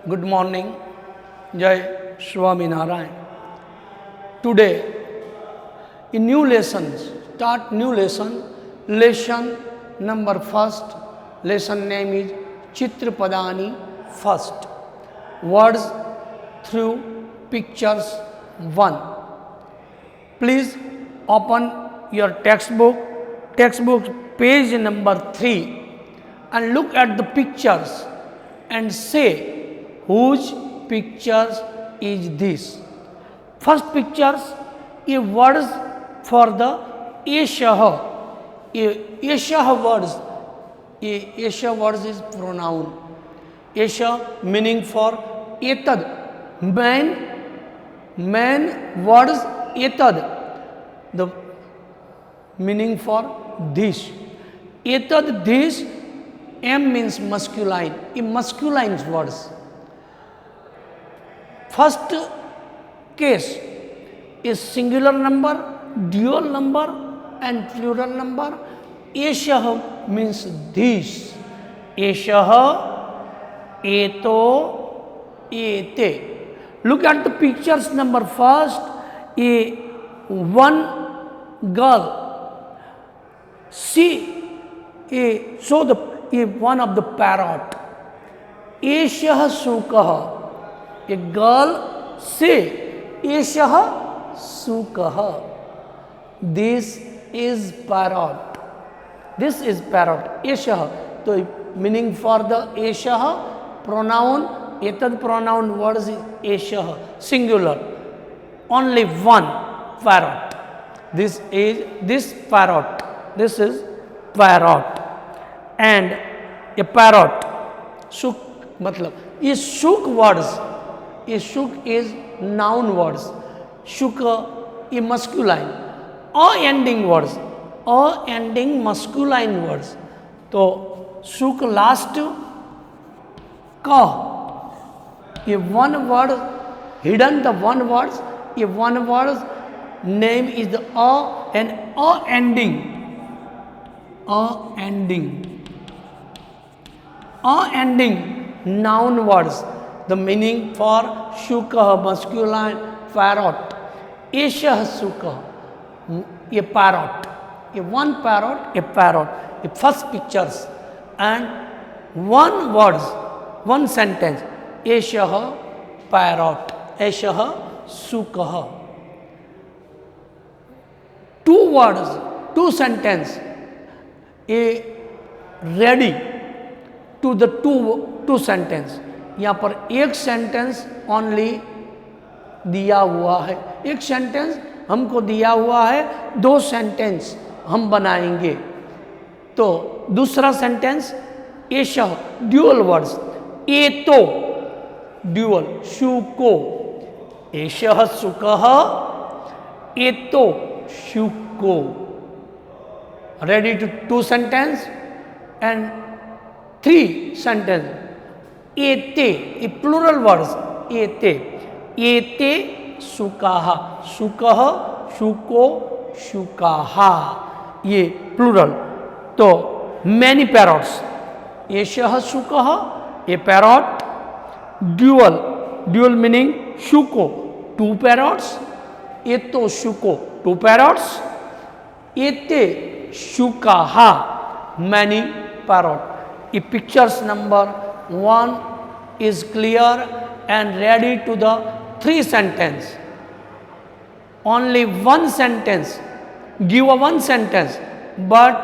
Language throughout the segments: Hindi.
Good morning. Jai Swami Narayan. Today, in new lessons, start new lesson. Lesson number first. Lesson name is Chitrapadani first. Words through pictures 1. Please open your textbook page number 3 and look at the pictures and say whose pictures is this. First pictures a words for the Eshah. Eshah words is pronoun. Esha meaning for etad. Man words etad. The meaning for this. Etad this. M means masculine. In masculine words. First case is singular number, dual number and plural number. Eshah means this. Eshah, eto, ete. Look at the pictures number first. One girl. Show one of the parrot. Eshah sukah. A girl say, Eshah sukah. This is parrot. This is parrot. Eshah. So meaning for the Eshah pronoun, etad pronoun words is Eshah, singular. Only one parrot. This parrot. This is parrot. And a parrot. Shuk matlab. Is shuk words. Shuk is noun words. Shuka is masculine. Ending words. Ending masculine words. So shuk last ka. If one word hidden the one words. If one word name is the and ending. Ending noun words. The meaning for shukah, masculine, parrot. Eshah sukah, a parrot. One parrot, a parrot. The first pictures and one words, one sentence. Eshah parrot. Eshah sukah. Two words, two sentences. Ready to the two sentences. यहाँ पर एक सेंटेंस ओनली दिया हुआ है. एक सेंटेंस हमको दिया हुआ है. दो सेंटेंस हम बनाएंगे. तो दूसरा सेंटेंस एशह ड्यूअल वर्ड्स. एतो ड्यूअल. शुको. एशह सुकह. एतो शुको. Ready to two sentence and three sentence. Ete, plural words. Ete sukaha. Sukaha, shuko, shukaha. ये plural. तो many parrots. Eshah sukaha, a parrot. Dual meaning shuko, two parrots. Eto shuko, two parrots. Ete shukaha, many parrots. If pictures number 1 is clear and ready to the 3 sentence. Only one sentence. Give a one sentence. But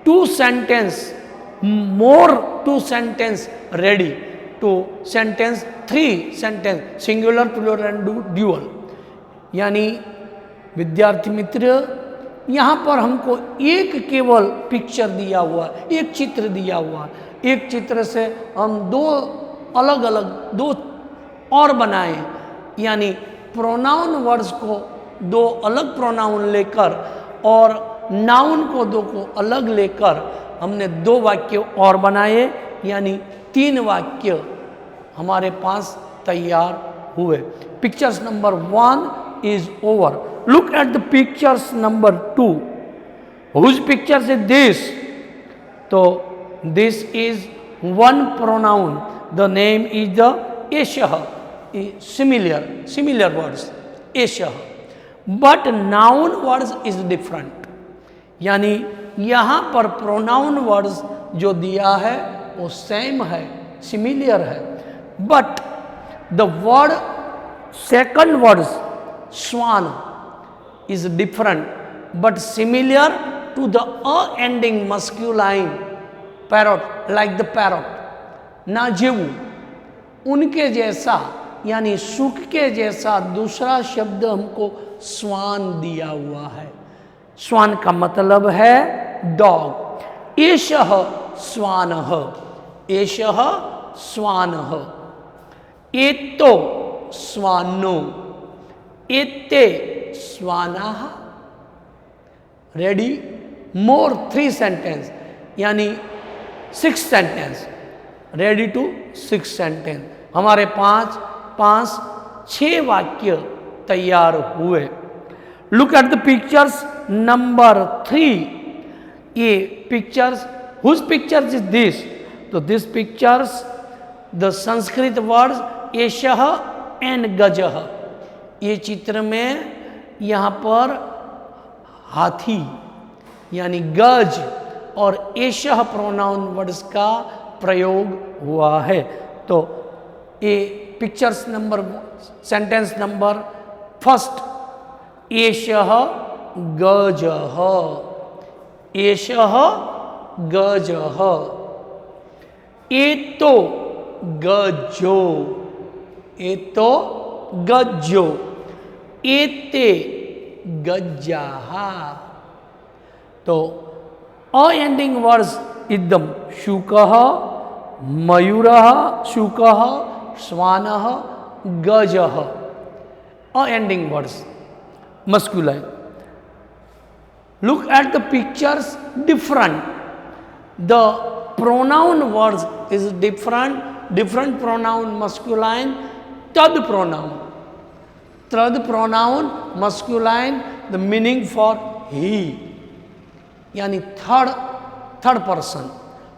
two sentence. More two sentence ready to sentence 3 sentence. Singular, plural and dual. यानी विद्यार्थी मित्र यहाँ पर हमको एक केवल पिक्चर दिया हुआ, एक चित्र दिया हुआ. एक चित्र से हम दो अलग दो और बनाए. यानी प्रोनाउन वर्ड्स को दो अलग प्रोनाउन लेकर और नाउन को दो को अलग लेकर हमने 2 वाक्य और बनाए. यानी 3 वाक्य हमारे पास तैयार हुए. Pictures number 1 is over. Look at the pictures number 2. Whose pictures is this? So this is one pronoun. the name is the Eshah, similar words, Eshah. But noun words is different. यानी यहाँ पर प्रोनाउन वर्ड्स जो दिया है वो सेम है, सिमिलियर है, but the word second words swan is different but similar to the a ending masculine parrot, like the parrot, ना जेवू, उनके जैसा यानी सुख के जैसा दूसरा शब्द हमको स्वान दिया हुआ है। स्वान का मतलब है डॉग। एषः स्वानः, एषः स्वानः, एतो स्वानो, एते स्वानाः। रेडी? मोर 3 सेंटेंस यानी 6 सेंटेंस, रेडी टू 6 सेंटेंस। हमारे 6 वाक्य तैयार हुए। Look at the pictures number 3। ये pictures, whose pictures is this? तो this pictures the Sanskrit words एषः एंड गजः। ये चित्र में यहाँ पर हाथी यानी गज और एषः प्रोनाउन वर्ड्स का प्रयोग हुआ है। तो ये pictures number, sentence number first, एषः गजः, एषः गजः, एतो गजो, एतो गजो, एते गज्जाः। तो अ एंडिंग वर्ड्स एकदम शुकः, मयूरः, शुकः, श्वानः, गजः, अ ending words masculine. Look at the pictures different. The pronoun words is different. Different pronoun masculine, tad pronoun. Tad pronoun masculine, the meaning for he. यानी third person.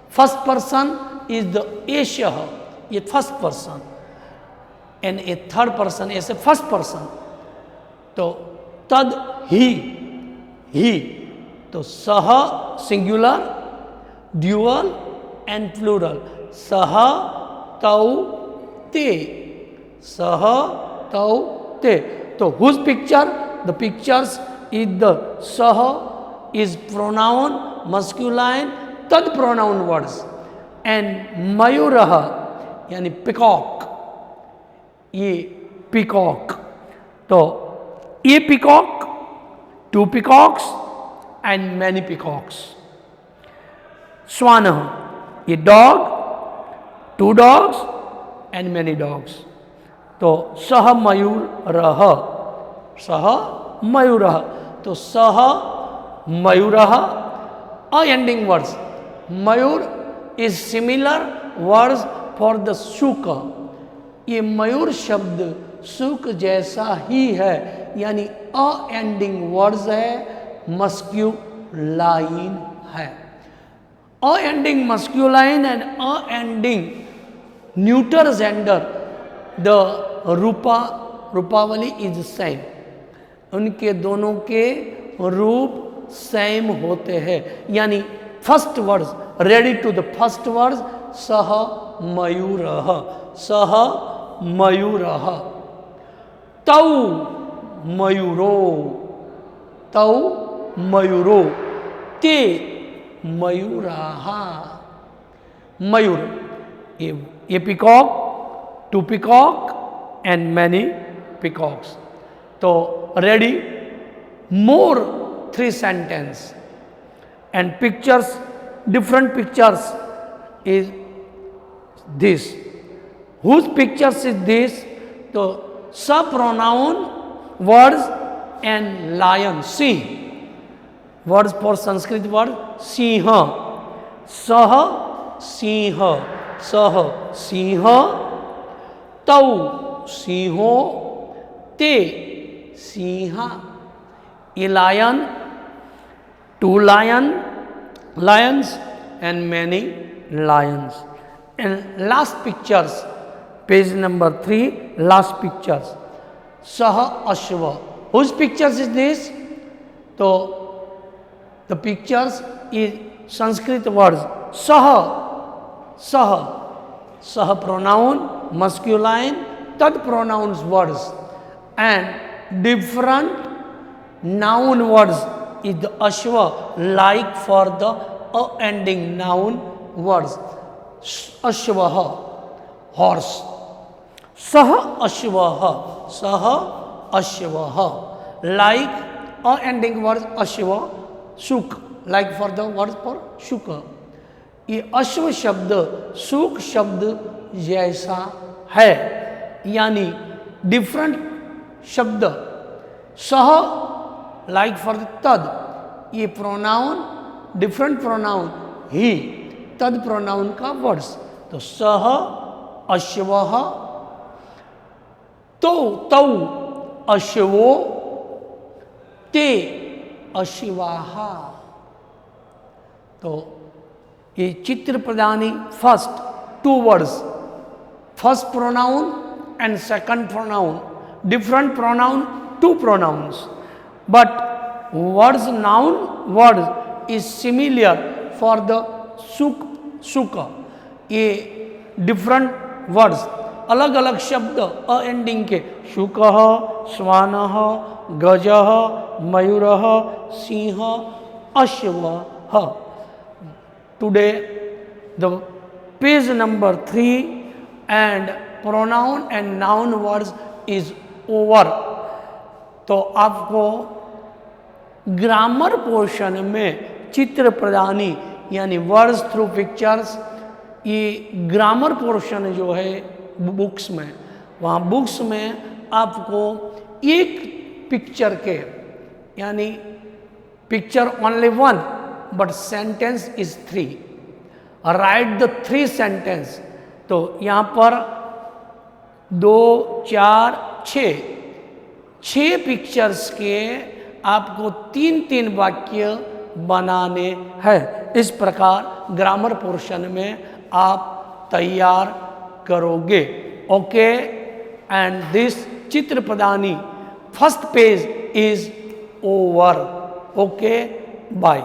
First person is the एषः, ये first person. And a third person is a first person. तो तद ही, तो सह सिंगुलर, ड्यूअल एंड प्लूरल, सह तौ ते, सह तौ ते। तो whose picture? The pictures is the सह इज प्रोनाउन मस्क्यूलाइन, तद प्रोनाउन वर्ड्स, एंड मयूरः यानी पिकॉक, ये पिकॉक। तो ये peacock, 2 peacocks and many peacocks. Swanah, ये dog, 2 dogs and many dogs. तो सह मयूरः, सह मयूरः, तो सह मयूरः, अ एंडिंग वर्ड्स। मयूर is similar words for the शुक। ये मयूर शब्द सुख जैसा ही है, यानी अ एंडिंग वर्ड्स है, मस्क्यूलाइन है। अ एंडिंग मस्क्यूलाइन एंड अ एंडिंग न्यूटर जेंडर, द रूपावली इज सेम। उनके दोनों के रूप सेम होते हैं, यानी first words, ready to the first words, सह मयूरः, सह मयूरः, तौ मयूरो, तौ मयूरो, ते मयूराः। मयूर, ये peacock, 2 peacock and many peacocks. तो ready? More 3 sentence and pictures, different pictures is this. Whose pictures is this? तो स प्रोनाउन वर्ड्स एंड लायन, सिंह, वर्ड्स फॉर संस्कृत वर्ड सिंह, सह सिंह, सह सिंह, तौ सिंहो, ते सिंहा। ये lion, 2 lions and many lions, And last pictures, page number 3, last pictures. Saha Ashva. Whose pictures is this? So, the pictures is Sanskrit words. Saha, Saha, Saha pronoun, masculine, Tad pronouns words. And different noun words is the Ashva, like for the ending noun words. Ashvaha, horse. Saha Ashvaha, Saha Ashvaha, like ending words Ashva, Suk, like for the words for Shuka. ये अश्व शब्द सुख शब्द जैसा है, यानी डिफरेंट शब्द सह लाइक फॉर द तद, ये प्रोनाउन डिफरेंट प्रोनाउन ही तद प्रोनाउन का वर्ड्स. तो सह अश्वः, तो तौ अश्वो, ते अश्वाः. तो ये चित्र प्रदानी first two words, first pronoun and second pronoun, different pronoun two pronouns, but words noun words is similar for the सुख सुख. ये डिफरेंट वर्ड्स अलग अलग शब्द अ एंडिंग के, शुकः, श्वानः, गजः, मयूरः, Singh, अश्वः. Today the page number 3 and pronoun and noun words is over. तो आपको ग्रामर पोर्शन में चित्र प्रदानी यानी वर्ड्स थ्रू पिक्चर्स, ये ग्रामर पोर्शन जो है बुक्स में, वहाँ बुक्स में आपको एक पिक्चर के यानी picture only one but sentence is 3, right the 3 sentence. तो यहाँ पर 2, 4, 6 पिक्चर्स के आपको 3-3 वाक्य बनाने हैं. इस प्रकार ग्रामर पोर्शन में आप तैयार करोगे. ओके, एंड दिस चित्र प्रदानी first page is over. Okay, bye.